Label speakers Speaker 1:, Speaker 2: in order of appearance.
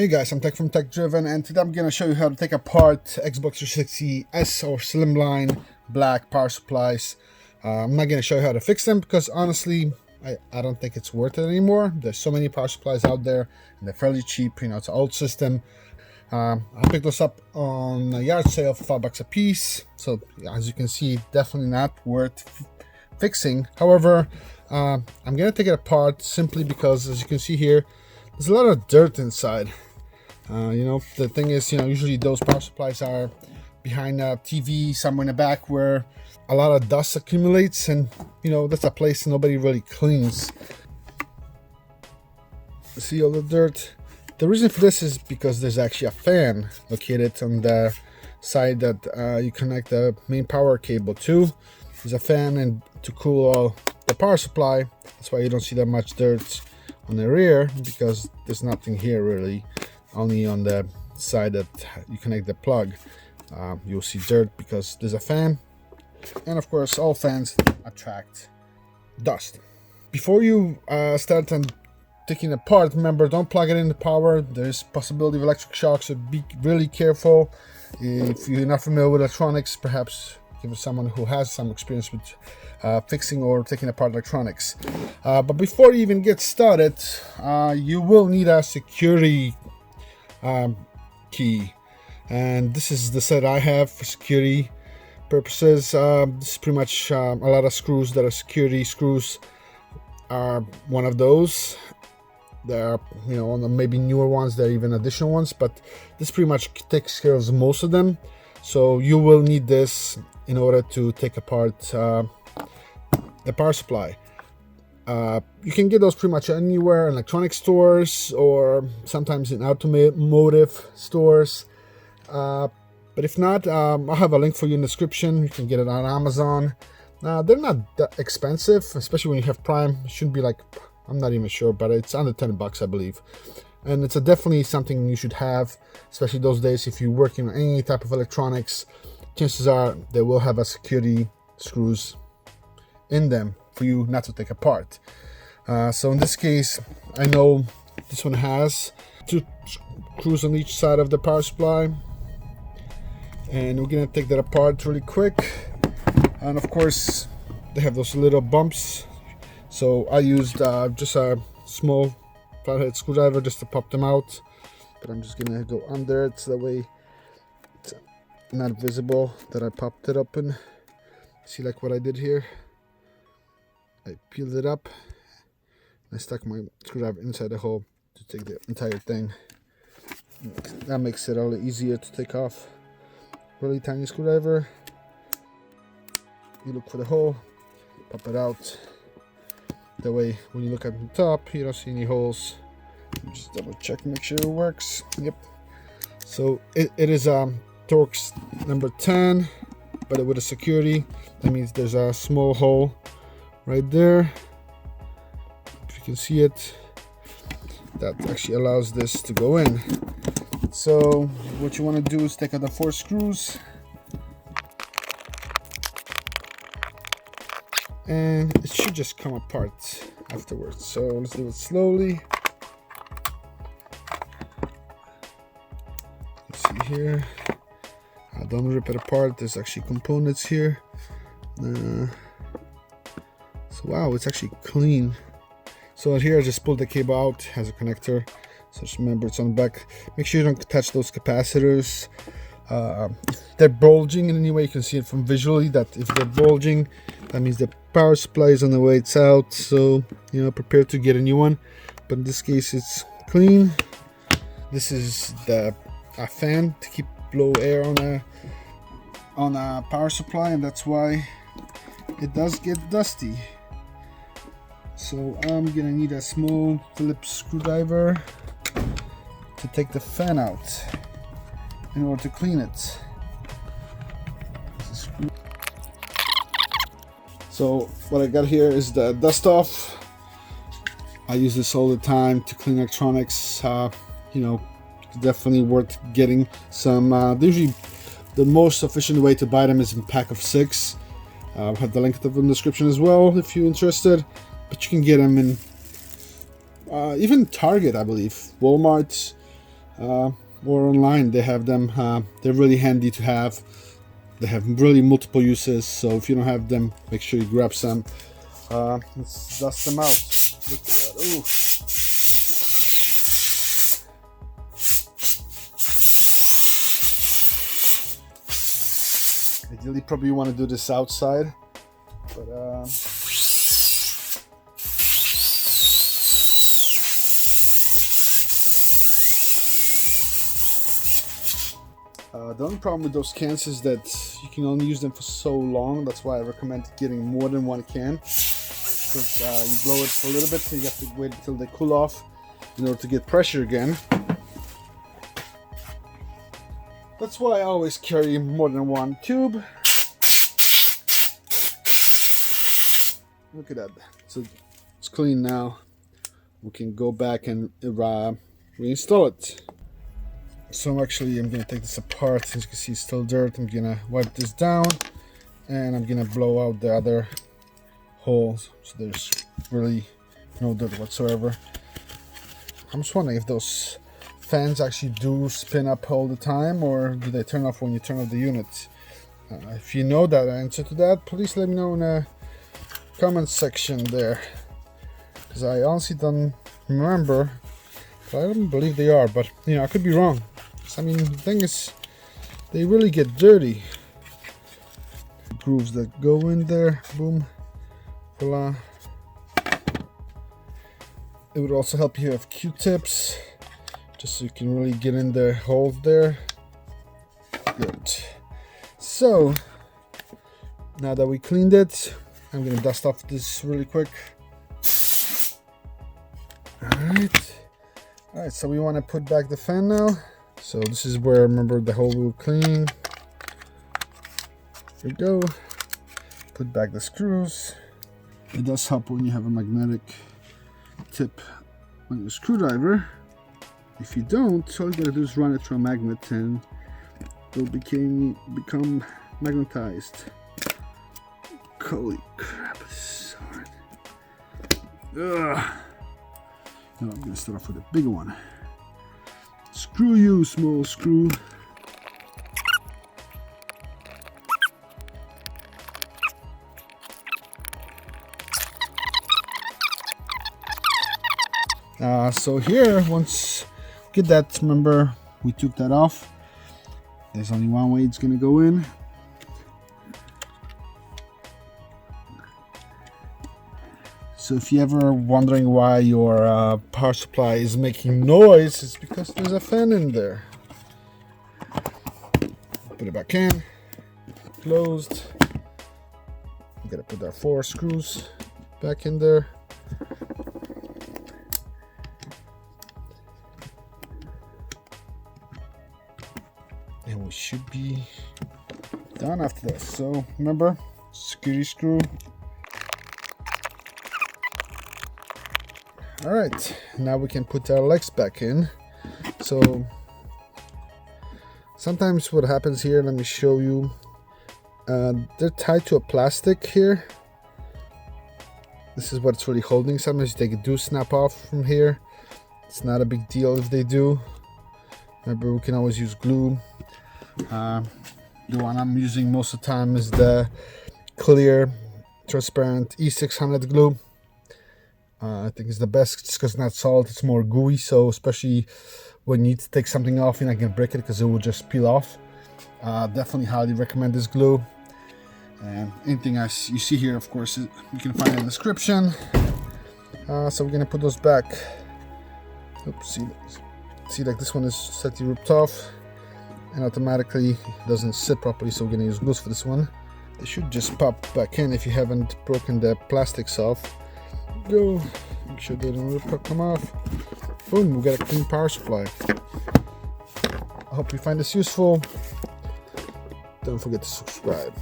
Speaker 1: Hey guys, I'm Tech from Tech Driven, and today I'm going to show you how to take apart Xbox 360 S or Slimline black power supplies. I'm not going to show you how to fix them because honestly, I don't think it's worth it anymore. There's so many power supplies out there, and they're fairly cheap. You know, it's an old system. I picked this up on a yard sale for $5 a piece. So as you can see, definitely not worth fixing. However, I'm going to take it apart simply because, as you can see here, there's a lot of dirt inside. You know, the thing is, usually those power supplies are behind a TV somewhere in the back where a lot of dust accumulates, and that's a place nobody really cleans. See all the dirt? The reason for this is because there's actually a fan located on the side that you connect the main power cable to. There's a fan and to cool the power supply. That's why you don't see that much dirt on the rear, because there's nothing here really. Only on the side that you connect the plug you'll see dirt because there's a fan, and of course all fans attract dust. Before you start on taking it apart, remember, don't plug it in the power. There's possibility of electric shock, so be really careful. If you're not familiar with electronics, perhaps give it to someone who has some experience with fixing or taking apart electronics. But before you even get started, you will need a security key, and this is the set I have for security purposes. This is pretty much a lot of screws that are security screws are one of those. There are, on the maybe newer ones, there are even additional ones, but this pretty much takes care of most of them. So you will need this in order to take apart the power supply. You can get those pretty much anywhere in electronic stores or sometimes in automotive stores. But if not, I'll have a link for you in the description. You can get it on Amazon. They're not that expensive, especially when you have Prime. It shouldn't be like, I'm not even sure, but it's under $10, I believe. And it's definitely something you should have, especially those days. If you're working on any type of electronics, chances are they will have a security screws in them for you not to take apart. So in this case, I know this one has 2 screws on each side of the power supply, and we're gonna take that apart really quick. And of course they have those little bumps, so I used just a small flathead screwdriver just to pop them out, but I'm just gonna go under it so that way it's not visible that I popped it open. See, like what I did here, I peeled it up and I stuck my screwdriver inside the hole to take the entire thing. That makes it a little easier to take off. Really tiny screwdriver. You look for the hole, pop it out. That way when you look at the top, you don't see any holes. Just double check, make sure it works. Yep. So it is Torx number 10, but with a security. That means there's a small hole right there, if you can see it, that actually allows this to go in. So what you want to do is take out the 4 screws, and it should just come apart afterwards. So let's do it slowly. You see here, don't rip it apart, there's actually components here. So wow, it's actually clean. So here I just pulled the cable out, has a connector, so just remember it's on the back. Make sure you don't touch those capacitors. If they're bulging in any way, you can see it from visually that if they're bulging, that means the power supply is on the way it's out. So prepare to get a new one, but in this case it's clean. This is a fan to keep blow air on a power supply, and that's why it does get dusty. So I'm gonna need a small Phillips screwdriver to take the fan out in order to clean it. So what I got here is the dust off. I use this all the time to clean electronics. Definitely worth getting some. Usually the most efficient way to buy them is in pack of 6. I'll have the link in the description as well if you're interested. But you can get them in even Target, I believe, Walmart, or online. They have them. They're really handy to have. They have really multiple uses, so if you don't have them, make sure you grab some. Let's dust them out. Look at that. Ooh. Ideally, probably you want to do this outside, but the only problem with those cans is that you can only use them for so long. That's why I recommend getting more than one can, because you blow it for a little bit, so you have to wait until they cool off in order to get pressure again. That's why I always carry more than one tube. Look at that. So it's clean now. We can go back and reinstall it. So I'm gonna take this apart. As you can see, it's still dirt. I'm gonna wipe this down, and I'm gonna blow out the other holes, so there's really no dirt whatsoever. I'm just wondering if those fans actually do spin up all the time, or do they turn off when you turn off the unit? If you know that answer to that, please let me know in the comment section there, because I honestly don't remember. But I don't believe they are, but you know, I could be wrong. I mean, the thing is, they really get dirty. Grooves that go in there, boom, voila. It would also help you have Q-tips, just so you can really get in the holes there. Good. So now that we cleaned it, I'm gonna dust off this really quick. Alright, so we want to put back the fan now. So this is where, remember, the hole we will clean. Here we go. Put back the screws. It does help when you have a magnetic tip on your screwdriver. If you don't, all you gotta do is run it through a magnet and it'll become magnetized. Holy crap, this is hard. Ugh. No, I'm gonna start off with a bigger one. Screw you, small screw. So here, once get that, remember we took that off. There's only one way it's gonna go in. So if you're ever wondering why your power supply is making noise, it's because there's a fan in there. Put it back in, closed. We gotta put our 4 screws back in there. And we should be done after that. So remember, security screw. All right, now we can put our legs back in. So sometimes what happens here, let me show you. They're tied to a plastic here. This is what's really holding. Sometimes they do snap off from here. It's not a big deal if they do. Remember, we can always use glue. The one I'm using most of the time is the clear, transparent E600 glue. I think it's the best just because it's not solid, it's more gooey, so especially when you need to take something off, you're not going to break it because it will just peel off. Definitely highly recommend this glue. And anything you see here, of course, you can find in the description. So we're going to put those back. Oops, see like this one is slightly ripped off and automatically doesn't sit properly, so we're going to use glue for this one. They should just pop back in if you haven't broken the plastics off. Go, make sure they don't come off. Boom, we got a clean power supply. I hope you find this useful. Don't forget to subscribe.